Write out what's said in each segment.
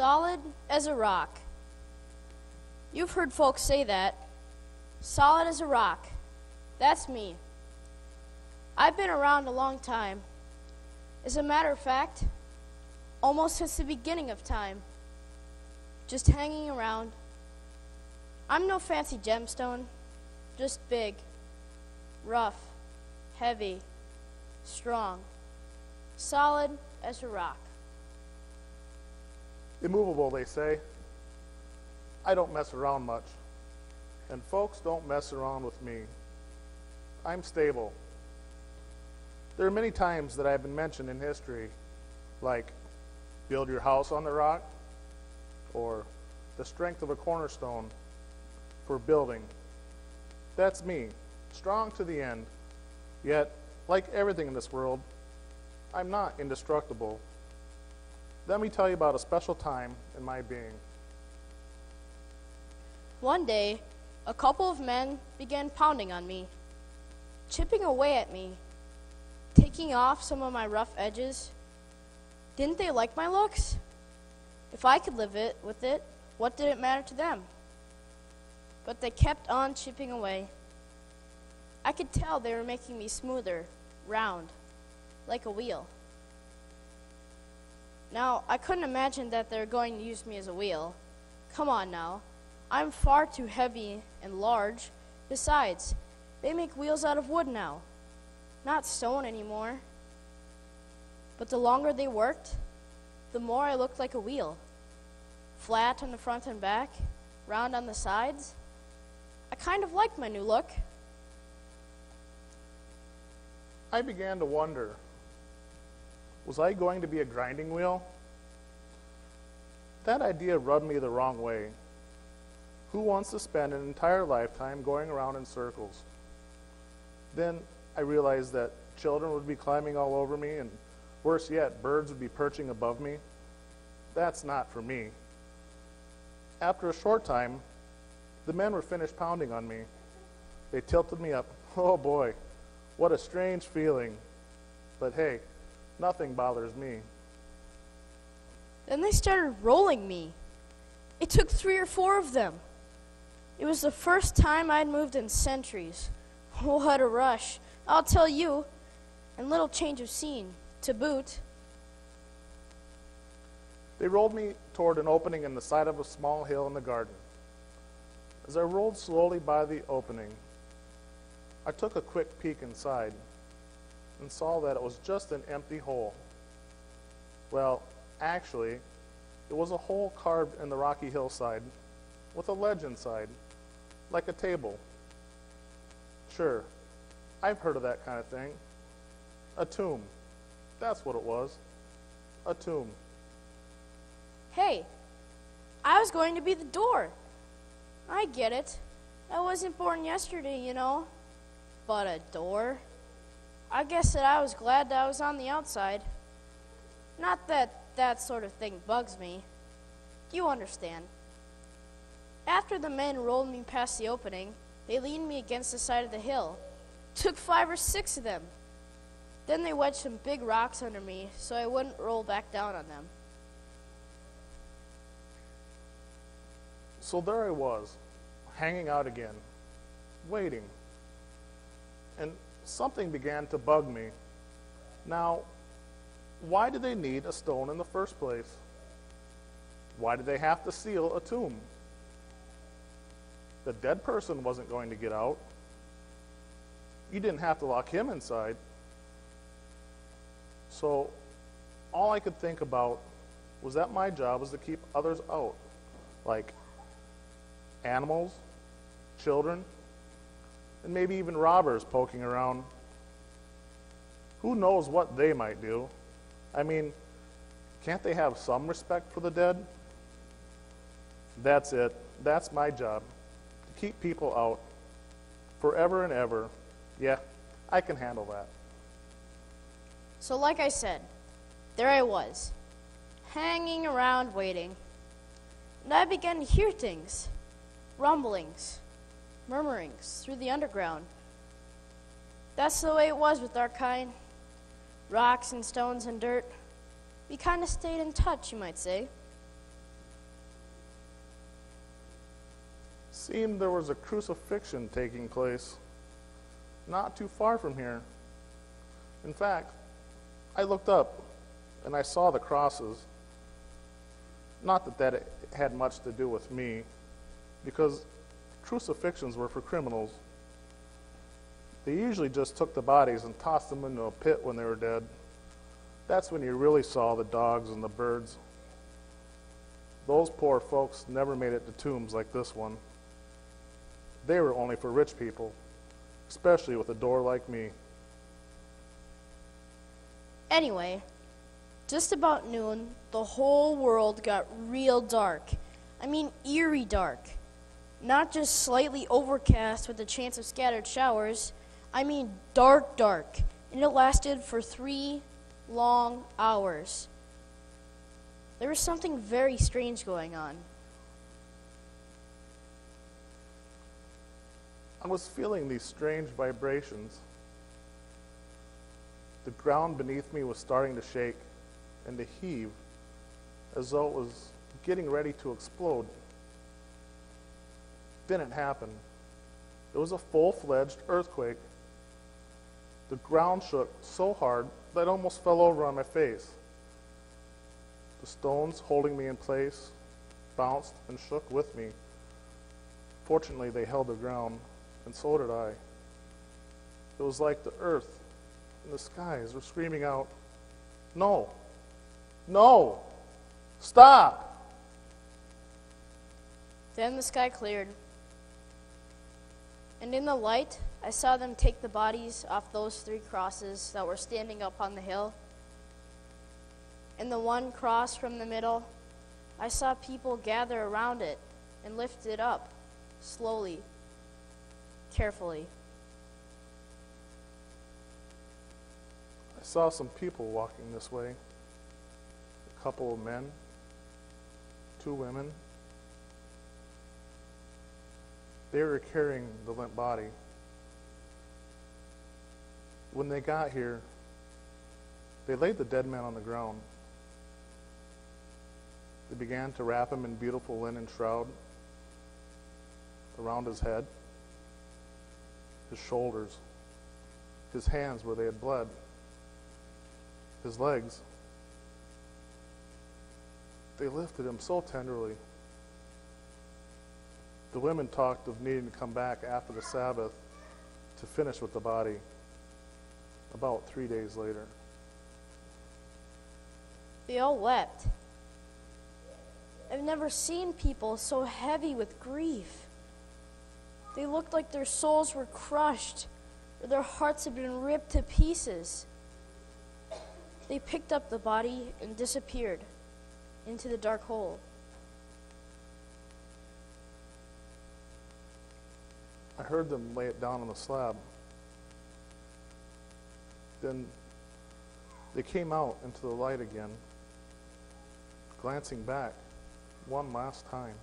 Solid as a rock. You've heard folks say that. Solid as a rock. That's me. I've been around a long time. As a matter of fact, almost since the beginning of time. Just hanging around. I'm no fancy gemstone, just big, rough, heavy, strong, solid as a rock. Immovable, they say. I don't mess around much, and folks don't mess around with me. I'm stable. There are many times that I've been mentioned in history, like build your house on the rock, or the strength of a cornerstone for building. That's me, strong to the end. Yet, like everything in this world, I'm not indestructible. Let me tell you about a special time in my being. One day, a couple of men began pounding on me, chipping away at me, taking off some of my rough edges. Didn't they like my looks? If I could live with it, what did it matter to them? But they kept on chipping away. I could tell they were making me smoother, round, like a wheel. Now, I couldn't imagine that they were going to use me as a wheel. Come on now. I'm far too heavy and large. Besides, they make wheels out of wood now, not stone anymore. But the longer they worked, the more I looked like a wheel. Flat on the front and back, round on the sides. I kind of liked my new look. I began to wonder, was I going to be a grinding wheel? That idea rubbed me the wrong way. Who wants to spend an entire lifetime going around in circles? Then I realized that children would be climbing all over me, and worse yet, birds would be perching above me. That's not for me. After a short time, the men were finished pounding on me. They tilted me up. Oh boy, what a strange feeling. But hey, nothing bothers me. Then they started rolling me. It took 3 or 4 of them. It was the first time I'd moved in centuries. What a rush, I'll tell you. And little change of scene, to boot. They rolled me toward an opening in the side of a small hill in the garden. As I rolled slowly by the opening, I took a quick peek inside and saw that it was just an empty hole. Well, actually, it was a hole carved in the rocky hillside with a ledge inside, like a table. Sure, I've heard of that kind of thing. A tomb. That's what it was. A tomb. Hey, I was going to be the door. I get it. I wasn't born yesterday, you know. But a door? I guess that I was glad that I was on the outside. Not that that sort of thing bugs me. You understand. After the men rolled me past the opening, they leaned me against the side of the hill. Took 5 or 6 of them. Then they wedged some big rocks under me so I wouldn't roll back down on them. So there I was, hanging out again, waiting. And something began to bug me. Now, why did they need a stone in the first place? Why did they have to seal a tomb? The dead person wasn't going to get out. You didn't have to lock him inside. So all I could think about was that my job was to keep others out, like animals, children, and maybe even robbers poking around. Who knows what they might do? I mean, can't they have some respect for the dead? That's it. That's my job, to keep people out forever and ever. Yeah, I can handle that. So like I said, there I was, hanging around waiting. And I began to hear things, rumblings, murmurings through the underground. That's the way it was with our kind. Rocks and stones and dirt. We kind of stayed in touch, you might say. seemed there was a crucifixion taking place not too far from here. In fact, I looked up and I saw the crosses. Not that that had much to do with me, because crucifixions were for criminals. They usually just took the bodies and tossed them into a pit when they were dead. That's when you really saw the dogs and the birds. Those poor folks never made it to tombs like this one. They were only for rich people, especially with a door like me. Anyway, just about noon, the whole world got real dark. I mean, eerie dark. Not just slightly overcast with a chance of scattered showers. I mean, dark, dark. And it lasted for 3 long hours. There was something very strange going on. I was feeling these strange vibrations. The ground beneath me was starting to shake and to heave as though it was getting ready to explode. Then it happened. It was a full-fledged earthquake. The ground shook so hard that I almost fell over on my face. The stones holding me in place bounced and shook with me. Fortunately, they held the ground, and so did I. It was like the earth and the skies were screaming out, "No! No! Stop!" Then the sky cleared. And in the light, I saw them take the bodies off those 3 crosses that were standing up on the hill. And the one cross from the middle, I saw people gather around it and lift it up, slowly, carefully. I saw some people walking this way. A couple of men, 2 women. They were carrying the limp body. When they got here, they laid the dead man on the ground. They began to wrap him in beautiful linen shroud around his head, his shoulders, his hands where they had bled, his legs. They lifted him so tenderly. The women talked of needing to come back after the Sabbath to finish with the body about 3 days later. They all wept. I've never seen people so heavy with grief. They looked like their souls were crushed, or their hearts had been ripped to pieces. They picked up the body and disappeared into the dark hole. I heard them lay it down on the slab. Then they came out into the light again, glancing back one last time.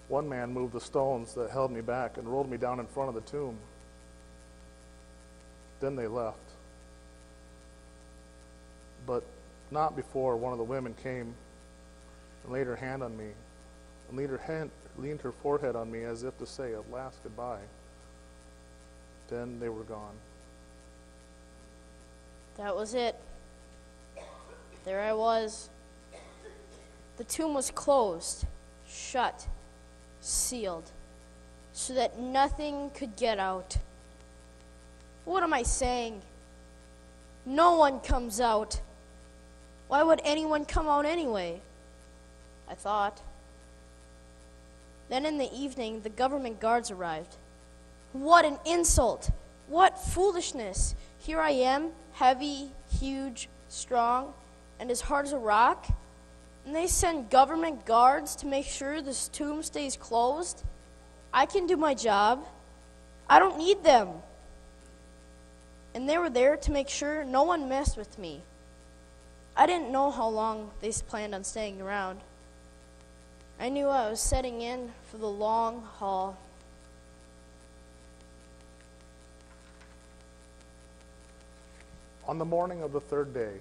One man moved the stones that held me back and rolled me down in front of the tomb. Then they left. But not before one of the women came and laid her hand on me and leaned her forehead on me as if to say a last goodbye. Then they were gone. That was it. There I was. The tomb was closed, shut, sealed, so that nothing could get out. What am I saying? No one comes out. Why would anyone come out anyway? I thought. Then in the evening, the government guards arrived. What an insult! What foolishness! Here I am, heavy, huge, strong, and as hard as a rock, and they send government guards to make sure this tomb stays closed? I can do my job. I don't need them. And they were there to make sure no one messed with me. I didn't know how long they planned on staying around. I knew I was setting in for the long haul. On the morning of the 3rd day,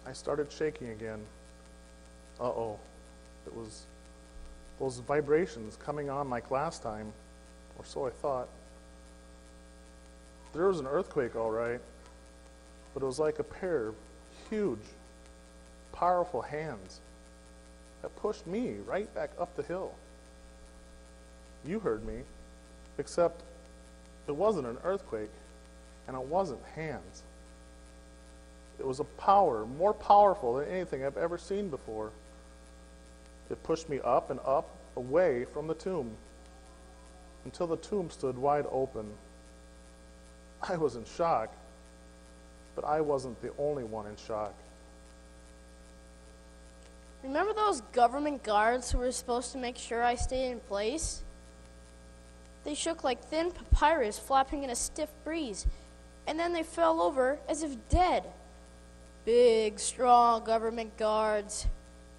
I started shaking again. Uh-oh, it was those vibrations coming on like last time, or so I thought. There was an earthquake, all right, but it was like a pair of huge, powerful hands that pushed me right back up the hill. You heard me, except it wasn't an earthquake, and it wasn't hands. It was a power more powerful than anything I've ever seen before. It pushed me up and up, away from the tomb, until the tomb stood wide open. I was in shock, but I wasn't the only one in shock. Remember those government guards who were supposed to make sure I stayed in place? They shook like thin papyrus flapping in a stiff breeze, and then they fell over as if dead. Big, strong government guards.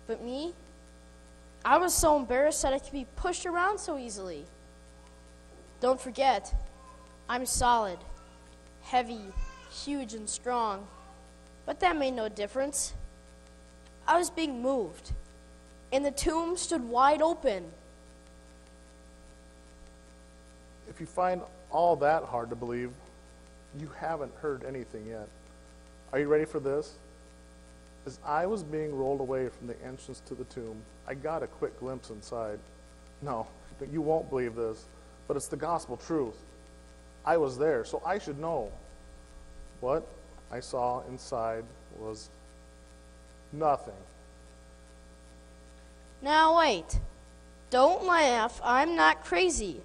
But me? I was so embarrassed that I could be pushed around so easily. Don't forget, I'm solid, heavy, huge, and strong. But that made no difference. I was being moved, and the tomb stood wide open. If you find all that hard to believe, you haven't heard anything yet. Are you ready for this? As I was being rolled away from the entrance to the tomb, I got a quick glimpse inside. No, you won't believe this, but it's the gospel truth. I was there, so I should know. What I saw inside was nothing. Now wait. Don't laugh. I'm not crazy.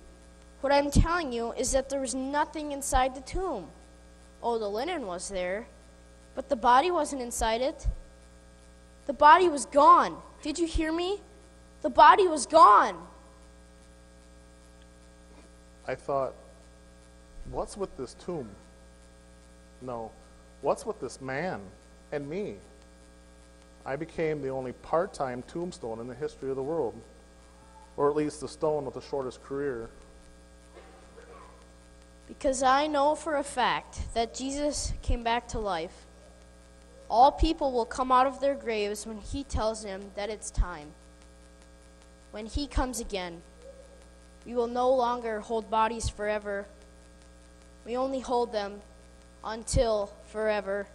What I'm telling you is that there was nothing inside the tomb. Oh, the linen was there, but the body wasn't inside it. The body was gone. Did you hear me? The body was gone. I thought, what's with this tomb? No, what's with this man and me? I became the only part-time tombstone in the history of the world, or at least the stone with the shortest career. Because I know for a fact that Jesus came back to life. All people will come out of their graves when he tells them that it's time. When he comes again, we will no longer hold bodies forever. We only hold them until forever.